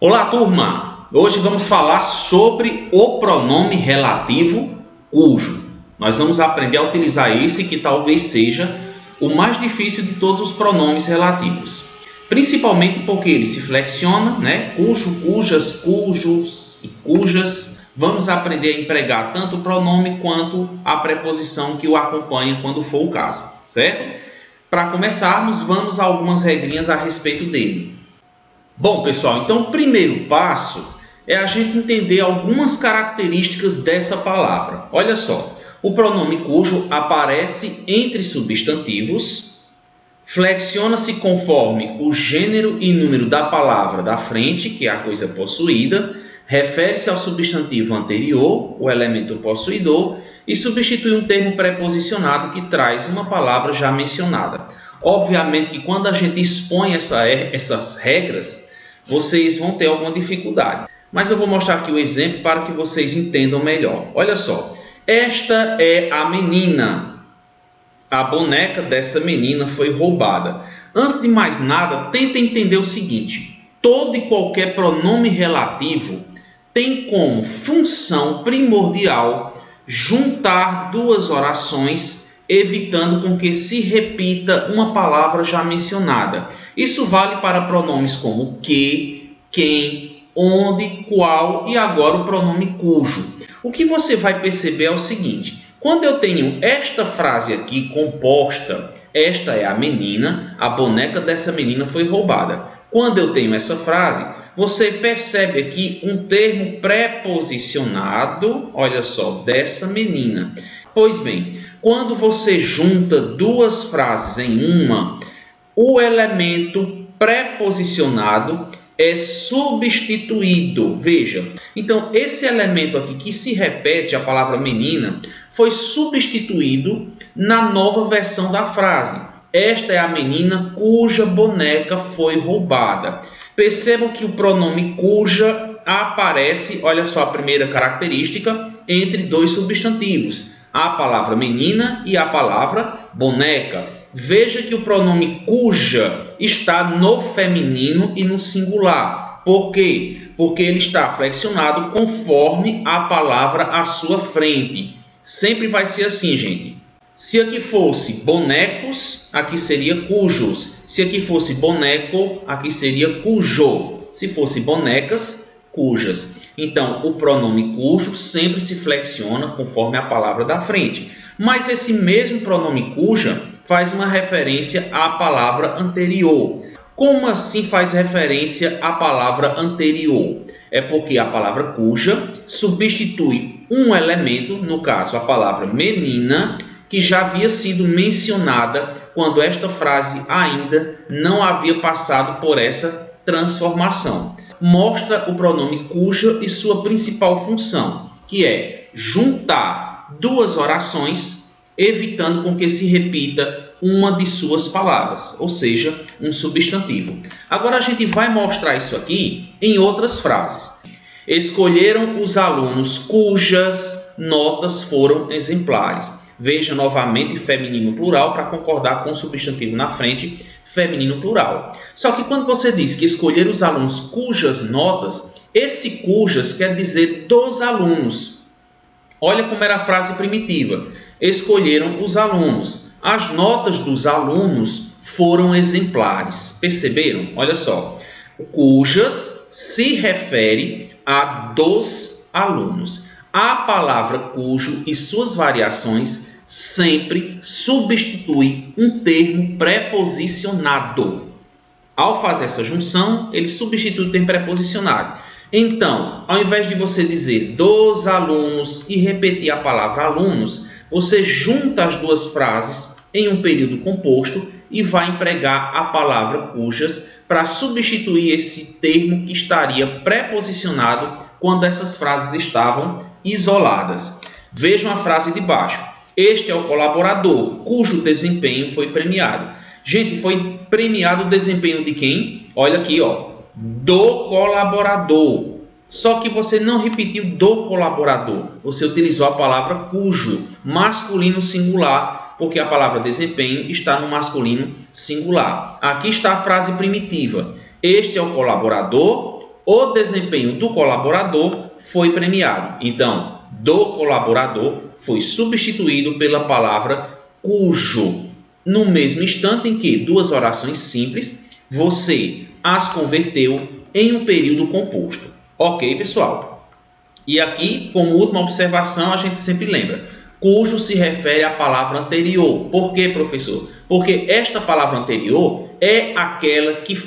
Olá, turma! Hoje vamos falar sobre o pronome relativo cujo. Nós vamos aprender a utilizar esse que talvez seja o mais difícil de todos os pronomes relativos. Principalmente porque ele se flexiona, né? Cujo, cujas, cujos e cujas. Vamos aprender a empregar tanto o pronome quanto a preposição que o acompanha quando for o caso, certo? Para começarmos, vamos a algumas regrinhas a respeito dele. Bom, pessoal, então o primeiro passo é a gente entender algumas características dessa palavra. Olha só, o pronome cujo aparece entre substantivos, flexiona-se conforme o gênero e número da palavra da frente, que é a coisa possuída, refere-se ao substantivo anterior, o elemento possuidor, e substitui um termo preposicionado que traz uma palavra já mencionada. Obviamente que quando a gente expõe essas regras, vocês vão ter alguma dificuldade. Mas eu vou mostrar aqui o exemplo para que vocês entendam melhor. Olha só, esta é a menina. A boneca dessa menina foi roubada. Antes de mais nada, tenta entender o seguinte. Todo e qualquer pronome relativo tem como função primordial juntar duas orações, evitando com que se repita uma palavra já mencionada. Isso vale para pronomes como que, quem, onde, qual e agora o pronome cujo. O que você vai perceber é o seguinte: quando eu tenho esta frase aqui composta, esta é a menina, a boneca dessa menina foi roubada. Quando eu tenho essa frase, você percebe aqui um termo preposicionado, olha só, dessa menina. Pois bem, quando você junta duas frases em uma, o elemento preposicionado é substituído. Veja, então esse elemento aqui que se repete, a palavra menina, foi substituído na nova versão da frase. Esta é a menina cuja boneca foi roubada. Percebam que o pronome cuja aparece, olha só a primeira característica, entre dois substantivos. A palavra menina e a palavra boneca. Veja que o pronome cuja está no feminino e no singular. Por quê? Porque ele está flexionado conforme a palavra à sua frente. Sempre vai ser assim, gente. Se aqui fosse bonecos, aqui seria cujos. Se aqui fosse boneco, aqui seria cujo. Se fosse bonecas, cujas. Então, o pronome cujo sempre se flexiona conforme a palavra da frente. Mas esse mesmo pronome cuja faz uma referência à palavra anterior. Como assim faz referência à palavra anterior? É porque a palavra cuja substitui um elemento, no caso a palavra menina, que já havia sido mencionada quando esta frase ainda não havia passado por essa transformação. Mostra o pronome cuja e sua principal função, que é juntar duas orações, evitando com que se repita uma de suas palavras, ou seja, um substantivo. Agora a gente vai mostrar isso aqui em outras frases. Escolheram os alunos cujas notas foram exemplares. Veja novamente feminino plural para concordar com o substantivo na frente, feminino plural. Só que quando você diz que escolher os alunos cujas notas, esse cujas quer dizer dos alunos. Olha como era a frase primitiva. Escolheram os alunos. As notas dos alunos foram exemplares. Perceberam? Olha só. Cujas se refere a dos alunos. A palavra cujo e suas variações sempre substitui um termo preposicionado. Ao fazer essa junção, ele substitui o termo preposicionado. Então, ao invés de você dizer dos alunos e repetir a palavra alunos, você junta as duas frases em um período composto e vai empregar a palavra cujas para substituir esse termo que estaria preposicionado quando essas frases estavam isoladas. Vejam a frase de baixo. Este é o colaborador cujo desempenho foi premiado. Gente, foi premiado o desempenho de quem? Olha aqui, ó, do colaborador. Só que você não repetiu do colaborador. Você utilizou a palavra cujo, masculino singular, porque a palavra desempenho está no masculino singular. Aqui está a frase primitiva. Este é o colaborador o desempenho do colaborador foi premiado. Então, do colaborador foi substituído pela palavra cujo. No mesmo instante em que duas orações simples, você as converteu em um período composto. Ok, pessoal? E aqui, como última observação, a gente sempre lembra. Cujo se refere à palavra anterior. Por quê, professor? Porque esta palavra anterior é aquela que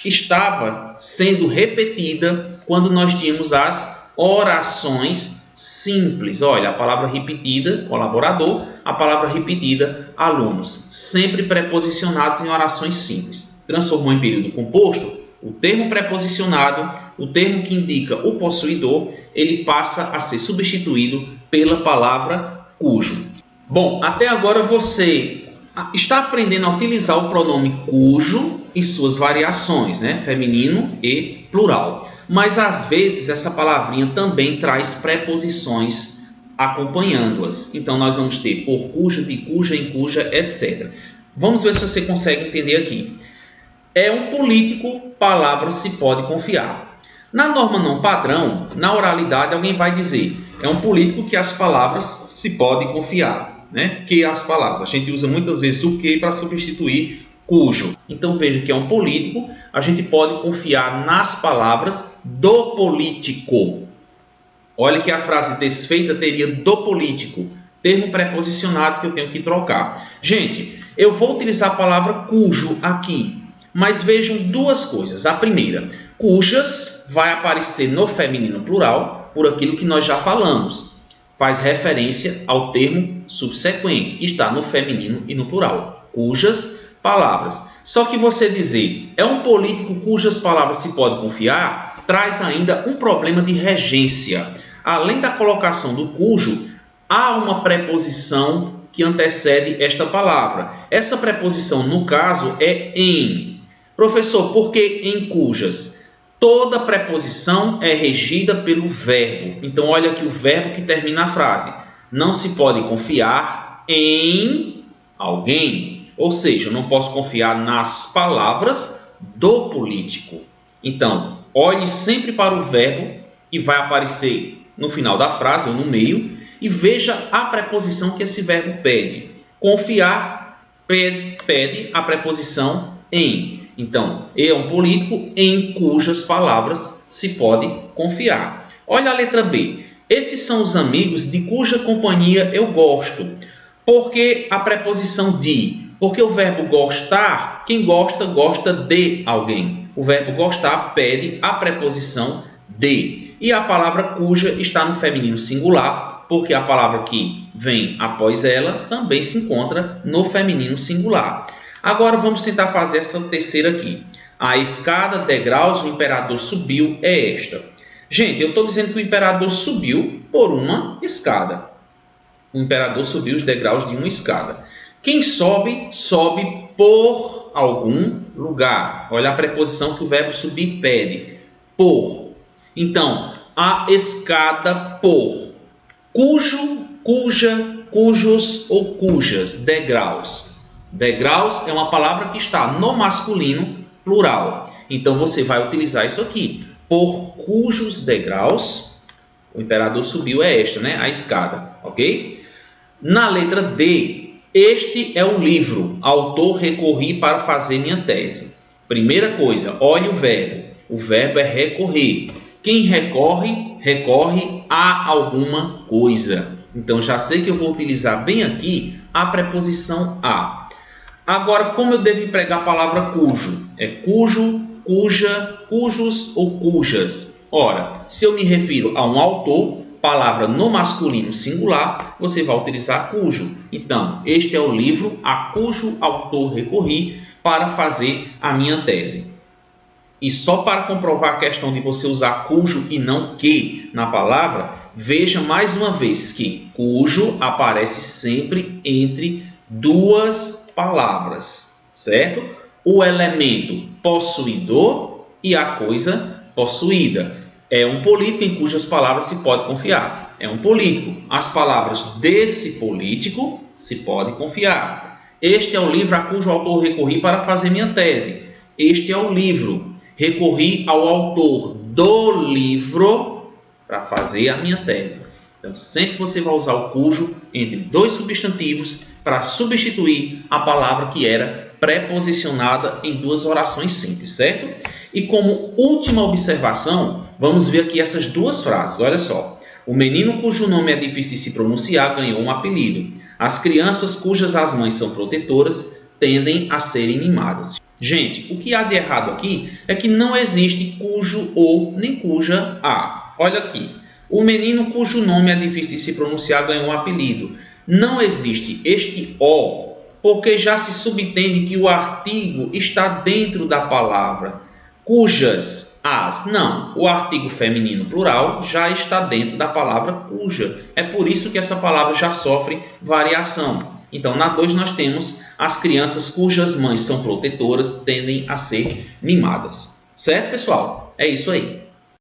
estava sendo repetida quando nós tínhamos as orações simples. Olha, a palavra repetida, colaborador, a palavra repetida, alunos. Sempre preposicionados em orações simples. Transformou em período composto, o termo preposicionado, o termo que indica o possuidor, ele passa a ser substituído pela palavra cujo. Bom, até agora você está aprendendo a utilizar o pronome cujo e suas variações, né? Feminino e plural. Mas às vezes essa palavrinha também traz preposições acompanhando-as. Então nós vamos ter por cuja, de cuja, em cuja, etc. Vamos ver se você consegue entender aqui. É um político, palavra se pode confiar. Na norma não padrão, na oralidade, alguém vai dizer é um político que as palavras se pode confiar, né? Que as palavras. A gente usa muitas vezes o que para substituir cujo. Então veja que é um político, a gente pode confiar nas palavras do político. Olha que a frase desfeita teria do político, termo preposicionado que eu tenho que trocar. Gente, eu vou utilizar a palavra cujo aqui, mas vejam duas coisas. A primeira, cujas vai aparecer no feminino plural, por aquilo que nós já falamos. Faz referência ao termo subsequente, que está no feminino e no plural. Cujas palavras. Só que você dizer é um político cujas palavras se pode confiar, traz ainda um problema de regência. Além da colocação do cujo, há uma preposição que antecede esta palavra. Essa preposição, no caso, é em. Professor, por que em cujas? Toda preposição é regida pelo verbo. Então, olha aqui o verbo que termina a frase. Não se pode confiar em alguém. Ou seja, eu não posso confiar nas palavras do político. Então, olhe sempre para o verbo que vai aparecer no final da frase ou no meio e veja a preposição que esse verbo pede. Confiar pede a preposição em. Então, é um político em cujas palavras se pode confiar. Olha a letra B. Esses são os amigos de cuja companhia eu gosto. Por que a preposição de? Porque o verbo gostar, quem gosta, gosta de alguém. O verbo gostar pede a preposição de. E a palavra cuja está no feminino singular, porque a palavra que vem após ela também se encontra no feminino singular. Agora vamos tentar fazer essa terceira aqui. A escada, degraus, o imperador subiu é esta. Gente, eu estou dizendo que o imperador subiu por uma escada. O imperador subiu os degraus de uma escada. Quem sobe, sobe por algum lugar. Olha a preposição que o verbo subir pede. Por. Então, a escada por. Cujo, cuja, cujos ou cujas, degraus. Degraus é uma palavra que está no masculino plural. Então, você vai utilizar isso aqui. Por cujos degraus, o imperador subiu é esta, né? A escada, ok? Na letra D, este é o livro. Autor, recorri para fazer minha tese. Primeira coisa, olhe o verbo. O verbo é recorrer. Quem recorre, recorre a alguma coisa. Então, já sei que eu vou utilizar bem aqui a preposição a. Agora, como eu devo empregar a palavra cujo? É cujo, cuja, cujos ou cujas. Ora, se eu me refiro a um autor, palavra no masculino singular, você vai utilizar cujo. Então, este é o livro a cujo autor recorri para fazer a minha tese. E só para comprovar a questão de você usar cujo e não que na palavra, veja mais uma vez que cujo aparece sempre entre duas palavras, certo? O elemento possuidor e a coisa possuída. É um político em cujas palavras se pode confiar. É um político. As palavras desse político se pode confiar. Este é o livro a cujo autor recorri para fazer minha tese. Este é o livro. Recorri ao autor do livro para fazer a minha tese. Então, sempre você vai usar o cujo entre dois substantivos para substituir a palavra que era preposicionada em duas orações simples, certo? E como última observação, vamos ver aqui essas duas frases. Olha só. O menino cujo nome é difícil de se pronunciar ganhou um apelido. As crianças cujas as mães são protetoras tendem a serem mimadas. Gente, o que há de errado aqui é que não existe cujo ou nem cuja a. Olha aqui. O menino cujo nome é difícil de se pronunciar ganhou um apelido. Não existe este o, porque já se subentende que o artigo está dentro da palavra. Cujas, as. Não, o artigo feminino plural já está dentro da palavra cuja. É por isso que essa palavra já sofre variação. Então, na 2 nós temos as crianças cujas mães são protetoras tendem a ser mimadas. Certo, pessoal? É isso aí.